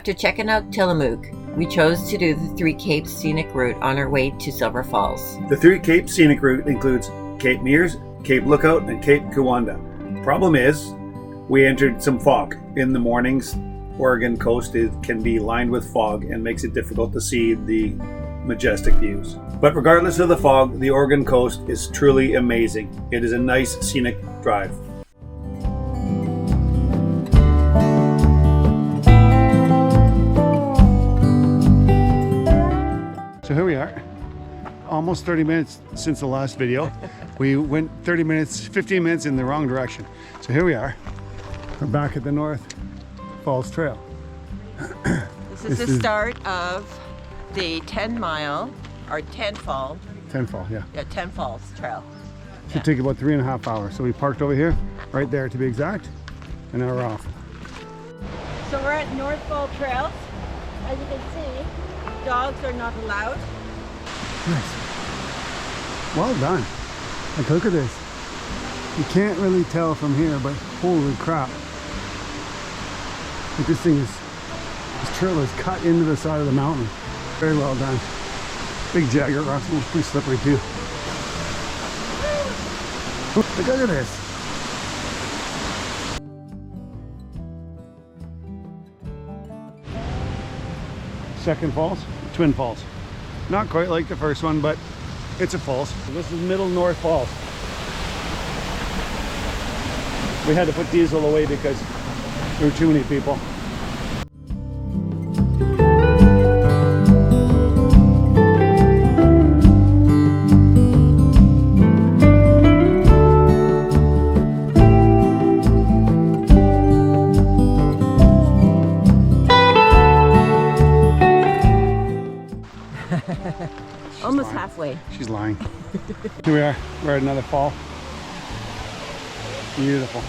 After checking out Tillamook, we chose to do the Three Capes scenic route on our way to Silver Falls. The Three Capes scenic route includes Cape Meares, Cape Lookout, and Cape Kiwanda. Problem is, we entered some fog. In the mornings, Oregon coast can be lined with fog and makes it difficult to see the majestic views. But regardless of the fog, the Oregon coast is truly amazing. It is a nice scenic drive. So here we are, almost 30 minutes since the last video. We went 15 minutes in the wrong direction. So here we are. We're back at the North Falls Trail. This is the start of the 10 mile, or 10 Falls, yeah, 10 Falls Trail. Should take about 3.5 hours. So we parked over here, right there to be exact, and now we're off. So we're at North Fall Trails. As you can see, dogs are not allowed. Nice. Well done. Like, look at this. You can't really tell from here, but holy crap. Like, this trail is cut into the side of the mountain. Very well done. Big jagger rocks, and it's pretty slippery too. Look at this. Second falls, Twin Falls. Not quite like the first one, but it's a falls. This is Middle North Falls. We had to put diesel away because there were too many people. Almost halfway. She's lying. Here we are. We're at another fall. Beautiful.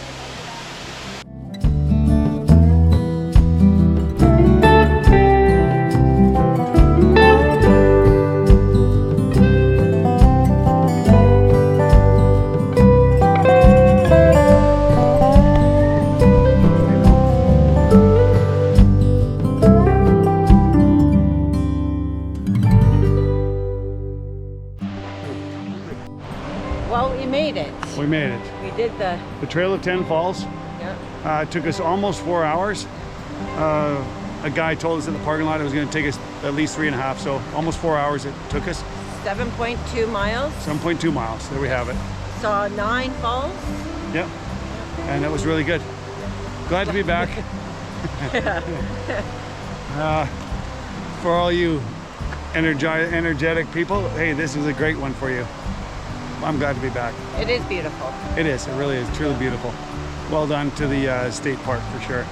Well, we made it. We made it. We did the Trail of 10 Falls. Yeah. It took us almost 4 hours. A guy told us at the parking lot it was going to take us at least 3.5, so almost 4 hours it took us. 7.2 miles. 7.2 miles. There we have it. Saw 9 falls. Yep. And it was really good. Glad to be back. For all you energetic people, hey, this is a great one for you. I'm glad to be back. It is beautiful. It is. It really is. Truly beautiful. Well done to the state park for sure.